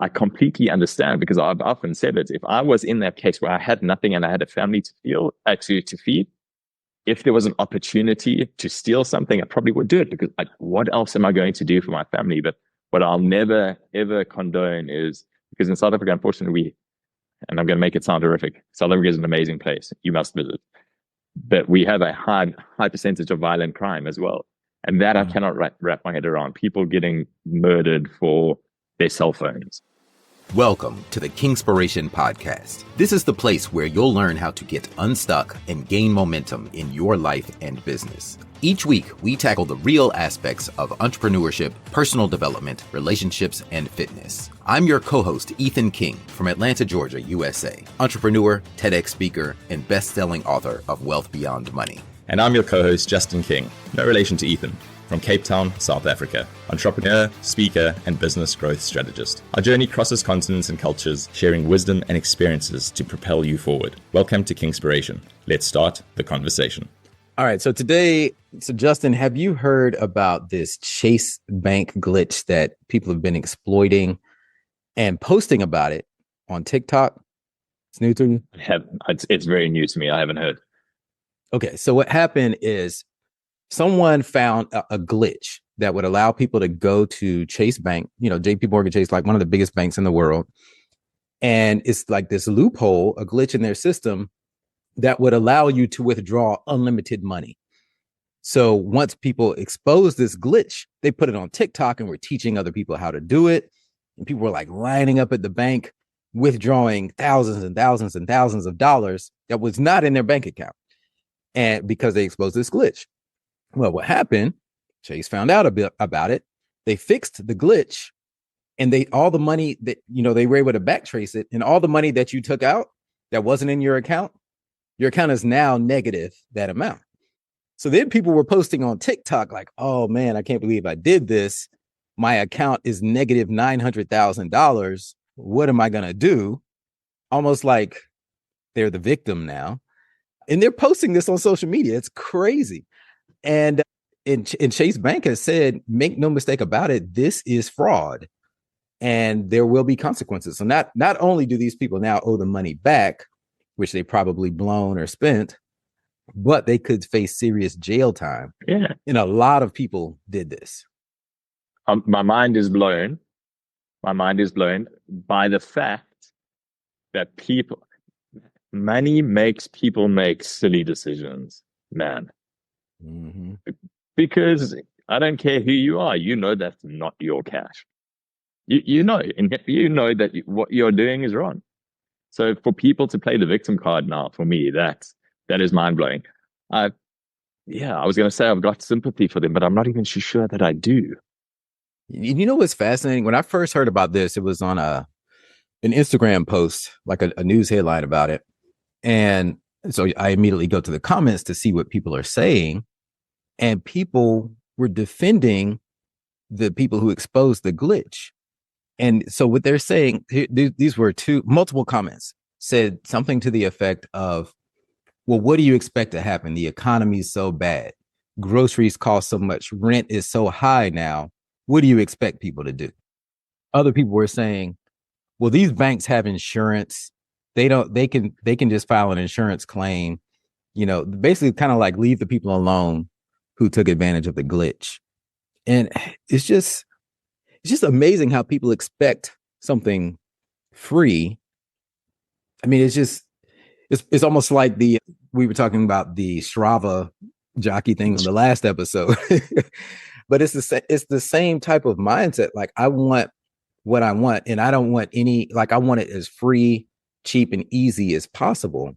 I completely understand, because I've often said it. If I was in that case where I had nothing and I had a family to feed, if there was an opportunity to steal something, I probably would do it, because what else am I going to do for my family? But what I'll never, ever condone is, because in South Africa, unfortunately, and I'm going to make it sound horrific, South Africa is an amazing place. You must visit. But we have a high percentage of violent crime as well. And that I cannot wrap my head around. People getting murdered for their cell phones. Welcome to the Kingspiration Podcast. This is the place where you'll learn how to get unstuck and gain momentum in your life and business. Each week, we tackle the real aspects of entrepreneurship, personal development, relationships, and fitness. I'm your co-host, Ethan King, from Atlanta, Georgia, USA. Entrepreneur, TEDx speaker, and best-selling author of Wealth Beyond Money. And I'm your co-host, Justin King, no relation to Ethan, from Cape Town, South Africa. Entrepreneur, speaker, and business growth strategist. Our journey crosses continents and cultures, sharing wisdom and experiences to propel you forward. Welcome to Kingspiration. Let's start the conversation. All right, so Justin, have you heard about this Chase Bank glitch that people have been exploiting and posting about it on TikTok? It's new to you? It's very new to me. I haven't heard. Okay, so what happened is someone found a glitch that would allow people to go to Chase Bank, JP Morgan Chase, like one of the biggest banks in the world. And it's like this loophole, a glitch in their system that would allow you to withdraw unlimited money. So once people exposed this glitch, they put it on TikTok and were teaching other people how to do it. And people were like lining up at the bank, withdrawing thousands and thousands and thousands of dollars that was not in their bank account. And because they exposed this glitch. Well, what happened? Chase found out a bit about it. They fixed the glitch, and all the money that, they were able to backtrace it, and all the money that you took out that wasn't in your account is now negative that amount. So then people were posting on TikTok like, oh man, I can't believe I did this. My account is negative $900,000. What am I going to do? Almost like they're the victim now. And they're posting this on social media. It's crazy. And Chase Bank has said, make no mistake about it, this is fraud and there will be consequences. So not only do these people now owe the money back, which they probably blown or spent, but they could face serious jail time. Yeah. And a lot of people did this. My mind is blown. My mind is blown by the fact that money makes people make silly decisions, man. Mm-hmm. Because I don't care who you are, that's not your cash. You know that what you're doing is wrong. So for people to play the victim card now, for me, that is mind blowing. I was going to say I've got sympathy for them, but I'm not even sure that I do. You know what's fascinating? When I first heard about this, it was on an Instagram post, like a news headline about it, and so I immediately go to the comments to see what people are saying. And people were defending the people who exposed the glitch. And so what they're saying, these were multiple comments, said something to the effect of, well, what do you expect to happen? The economy is so bad. Groceries cost so much. Rent is so high now. What do you expect people to do? Other people were saying, well, these banks have insurance. They can just file an insurance claim, basically kind of like leave the people alone who took advantage of the glitch. And it's just amazing how people expect something free. I mean, it's almost like we were talking about the Strava jockey thing on the last episode, but it's the same type of mindset. Like, I want what I want, and I don't want I want it as free, cheap, and easy as possible.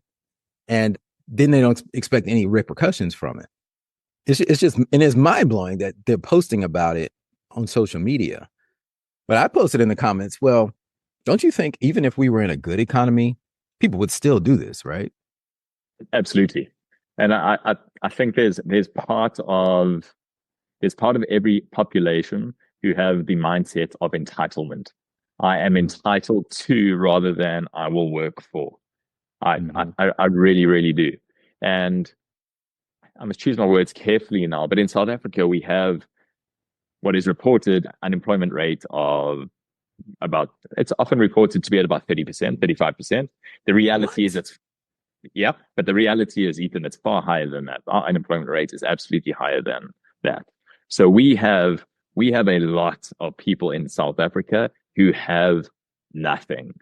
And then they don't expect any repercussions from it. It's just, and it's mind blowing that they're posting about it on social media. But I posted in the comments, well, don't you think even if we were in a good economy, people would still do this, right? Absolutely. And I think there's part of every population who have the mindset of entitlement. I am entitled to, rather than I will work for. I really, really do. And I must choose my words carefully now, but in South Africa, we have what is reported unemployment rate of it's often reported to be at about 30%, 35%. The reality is but the reality is, Ethan, it's far higher than that. Our unemployment rate is absolutely higher than that. So we have a lot of people in South Africa who have nothing.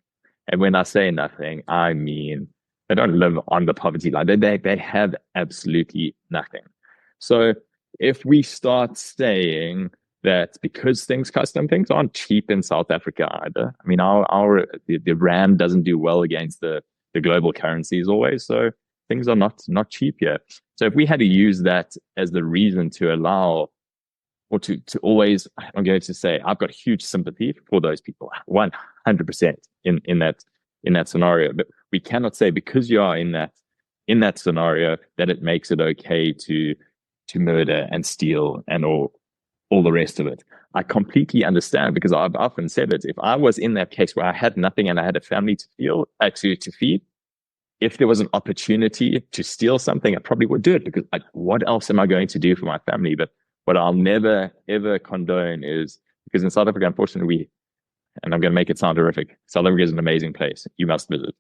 And when I say nothing, I mean they don't live on the poverty line. They have absolutely nothing. So if we start saying that because things aren't cheap in South Africa either. I mean, the rand doesn't do well against the global currencies always, so things are not cheap here. So if we had to use that as the reason to allow, or to always, I'm going to say, I've got huge sympathy for those people, 100% in that scenario. But we cannot say because you are in that scenario that it makes it okay to murder and steal and all the rest of it. I completely understand, because I've often said it. If I was in that case where I had nothing and I had a family to feed, if there was an opportunity to steal something, I probably would do it, because what else am I going to do for my family? But what I'll never, ever condone is, because in South Africa, unfortunately, and I'm going to make it sound horrific, South Africa is an amazing place. You must visit.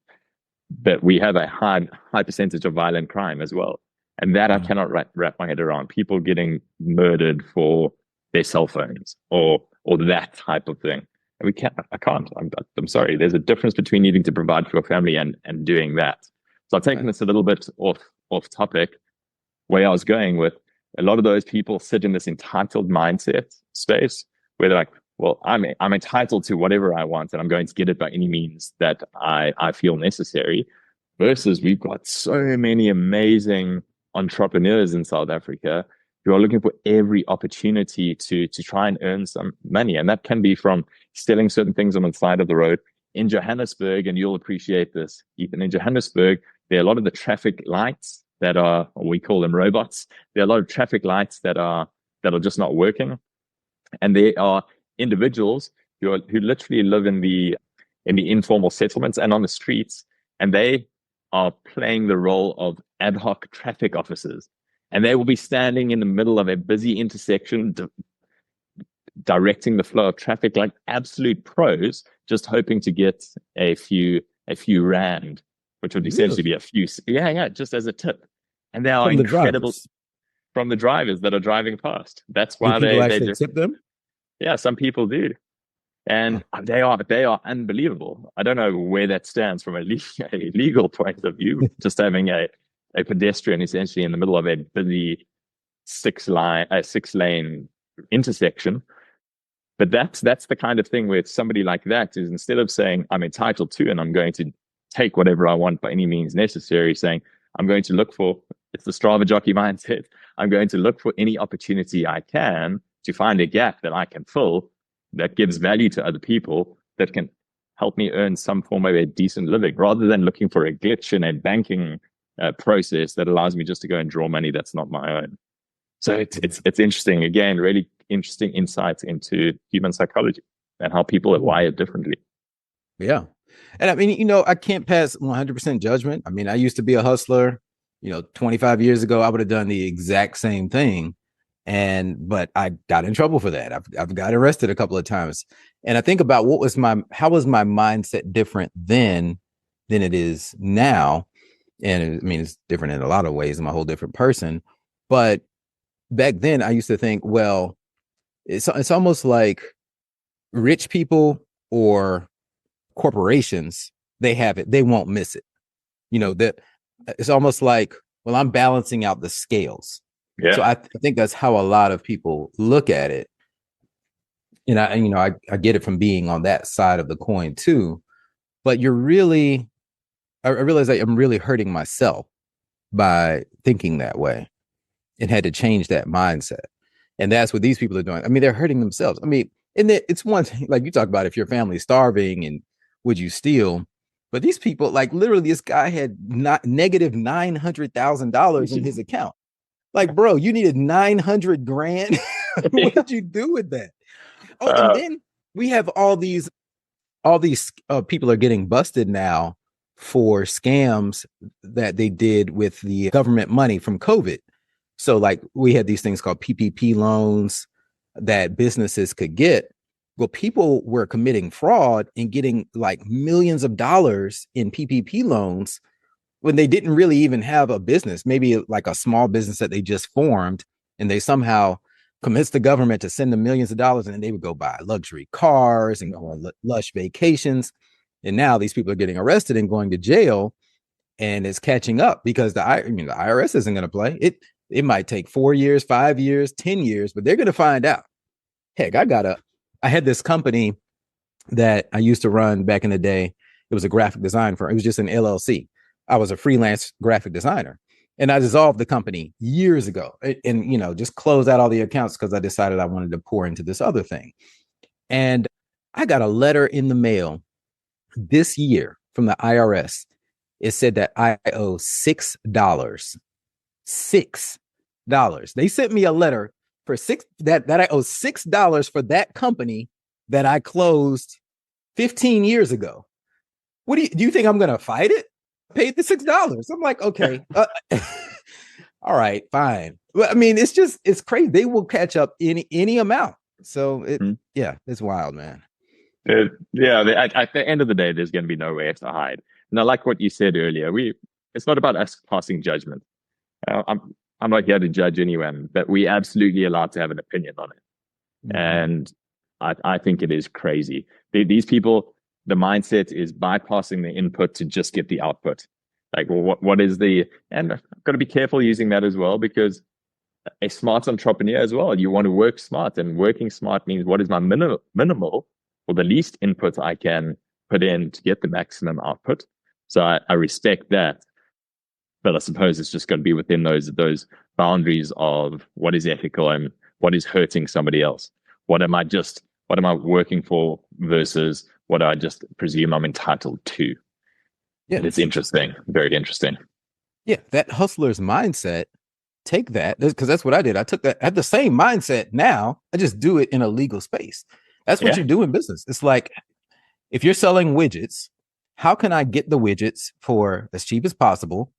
But we have a high percentage of violent crime as well. And that I cannot wrap my head around. People getting murdered for their cell phones or that type of thing. And I can't. I'm sorry. There's a difference between needing to provide for your family and doing that. So I've taken this a little bit off topic. Where I was going with, a lot of those people sit in this entitled mindset space where they're like, well, I'm entitled to whatever I want and I'm going to get it by any means that I feel necessary. Versus we've got so many amazing entrepreneurs in South Africa who are looking for every opportunity to try and earn some money. And that can be from selling certain things on the side of the road. In Johannesburg, and you'll appreciate this, Ethan, in Johannesburg, there are a lot of the traffic lights that are, we call them robots. There are a lot of traffic lights that are just not working. And there are individuals who literally live in the informal settlements and on the streets, and they are playing the role of ad hoc traffic officers. And they will be standing in the middle of a busy intersection, directing the flow of traffic like absolute pros, just hoping to get a few rand, which would essentially be a few, just as a tip. And they are incredible from the drivers that are driving past. That's why they actually tip them. Yeah, some people do. And they are unbelievable. I don't know where that stands from a legal point of view, just having a pedestrian essentially in the middle of a busy six-lane intersection. But that's the kind of thing where somebody like that is, instead of saying I'm entitled to and I'm going to take whatever I want by any means necessary, saying I'm going to look for, it's the Strava jockey mindset, I'm going to look for any opportunity I can to find a gap that I can fill that gives value to other people, that can help me earn some form of a decent living, rather than looking for a glitch in a banking process that allows me just to go and draw money that's not my own. So it's interesting. Again, really interesting insights into human psychology and how people are wired differently. Yeah. And I mean, I can't pass 100% judgment. I mean, I used to be a hustler, 25 years ago, I would have done the exact same thing. But I got in trouble for that. I've got arrested a couple of times. And I think about how was my mindset different then than it is now? And I mean, it's different in a lot of ways. I'm a whole different person. But back then I used to think, well, it's almost like rich people or corporations, they have it, they won't miss it. That it's almost like, well, I'm balancing out the scales. Yeah. So I think that's how a lot of people look at it. And I get it from being on that side of the coin too. But I realize that I'm really hurting myself by thinking that way, and had to change that mindset. And that's what these people are doing. I mean, they're hurting themselves. I mean, and it's one thing, like you talk about, if your family's starving and would you steal? But these people, like literally, this guy had negative $900,000 in his account. Like, bro, you needed 900 grand. What did you do with that? Oh, and then we have all these people are getting busted now for scams that they did with the government money from COVID. So like we had these things called PPP loans that businesses could get. Well, people were committing fraud and getting like millions of dollars in PPP loans when they didn't really even have a business, maybe like a small business that they just formed, and they somehow convinced the government to send them millions of dollars, and then they would go buy luxury cars and go on lush vacations. And now these people are getting arrested and going to jail, and it's catching up because the IRS isn't going to play. It might take 4 years, 5 years, 10 years, but they're going to find out. Heck, I had this company that I used to run back in the day. It was a graphic design firm. It was just an LLC. I was a freelance graphic designer, and I dissolved the company years ago and just closed out all the accounts because I decided I wanted to pour into this other thing. And I got a letter in the mail this year from the IRS. It said that I owe $6. $6. They sent me a letter for that I owe $6 for that company that I closed 15 years ago. What do you think I'm going to fight it? Paid the $6. I'm like, okay, all right, fine. Well, I mean, it's crazy. They will catch up any amount. So it's wild, man. At the end of the day, there's going to be nowhere to hide. And I like what you said earlier. It's not about us passing judgment. I'm not here to judge anyone, but we absolutely allowed to have an opinion on it. Mm-hmm. And I think it is crazy. These people, the mindset is bypassing the input to just get the output. Like, well, what is and I've got to be careful using that as well, because a smart entrepreneur as well, you want to work smart, and working smart means what is my minimal or the least input I can put in to get the maximum output. So I respect that. But I suppose it's just got to be within those boundaries of what is ethical and what is hurting somebody else. What am I working for versus what I just presume I'm entitled to? Yeah, it's interesting. Very interesting. Yeah, that hustler's mindset, take that, because that's what I did. I took that, I have the same mindset now. I just do it in a legal space. That's what you do in business. It's like, if you're selling widgets, how can I get the widgets for as cheap as possible,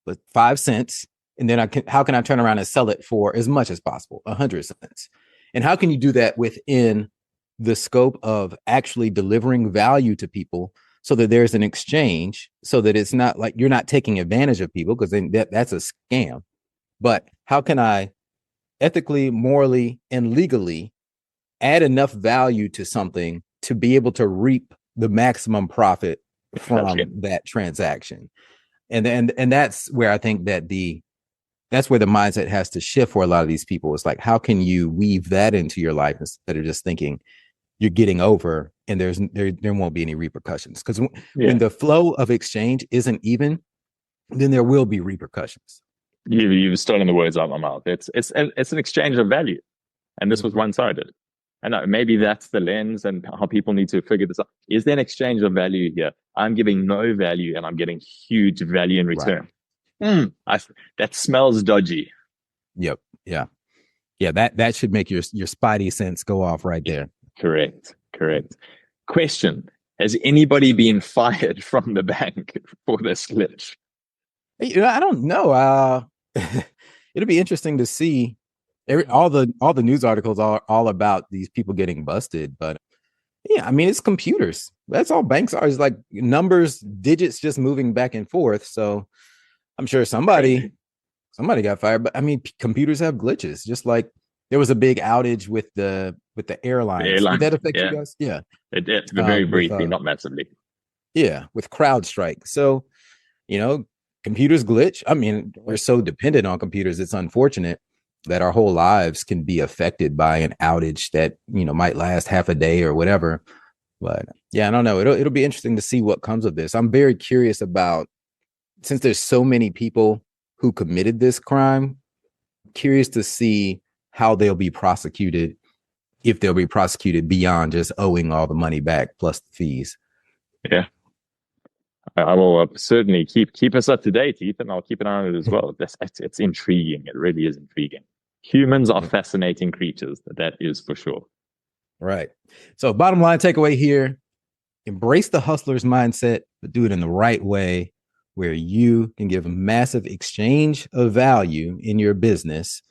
with 5 cents? And then how can I turn around and sell it for as much as possible, 100 cents? And how can you do that within the scope of actually delivering value to people, so that there's an exchange, so that it's not like you're not taking advantage of people, because then that's a scam. But how can I ethically, morally, and legally add enough value to something to be able to reap the maximum profit from that transaction? And that's where I think that that's where the mindset has to shift for a lot of these people. It's like, how can you weave that into your life instead of just thinking you're getting over and there won't be any repercussions? Because when the flow of exchange isn't even, then there will be repercussions. You've stolen the words out of my mouth. It's an exchange of value, and this was one-sided. And maybe that's the lens and how people need to figure this out. Is there an exchange of value here? I'm giving no value and I'm getting huge value in return. Right. That smells dodgy. Yep. Yeah. Yeah. That should make your spidey sense go off right there. Correct. Question: has anybody been fired from the bank for this glitch? I don't know. It'll be interesting to see. All the news articles are all about these people getting busted, but yeah, I mean, it's computers. That's all banks are, is like numbers, digits just moving back and forth. So I'm sure somebody got fired, but I mean, computers have glitches. Just like there was a big outage with the airlines. Did that affect you guys? Yeah, it did, very briefly, not massively. Yeah, with CrowdStrike. So computers glitch. I mean, we're so dependent on computers. It's unfortunate that our whole lives can be affected by an outage that, might last half a day or whatever. But yeah, I don't know. It'll be interesting to see what comes of this. I'm very curious about, since there's so many people who committed this crime, curious to see how they'll be prosecuted, if they'll be prosecuted beyond just owing all the money back plus the fees. Yeah. I will certainly keep us up to date, Ethan. I'll keep an eye on it as well. It's intriguing. It really is intriguing. Humans are fascinating creatures. That is for sure. Right. So bottom line takeaway here, embrace the hustler's mindset, but do it in the right way, where you can give a massive exchange of value in your business,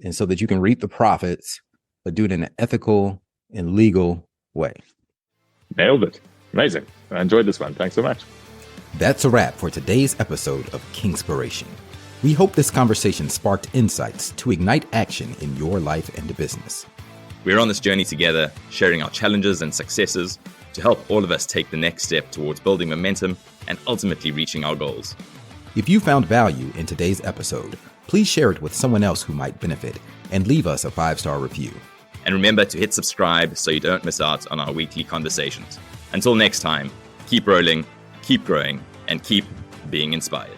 and so that you can reap the profits, but do it in an ethical and legal way. Nailed it. Amazing. I enjoyed this one. Thanks so much. That's a wrap for today's episode of Kingspiration. We hope this conversation sparked insights to ignite action in your life and business. We're on this journey together, sharing our challenges and successes to help all of us take the next step towards building momentum and ultimately reaching our goals. If you found value in today's episode, please share it with someone else who might benefit and leave us a 5-star review. And remember to hit subscribe so you don't miss out on our weekly conversations. Until next time, keep rolling, keep growing, and keep being inspired.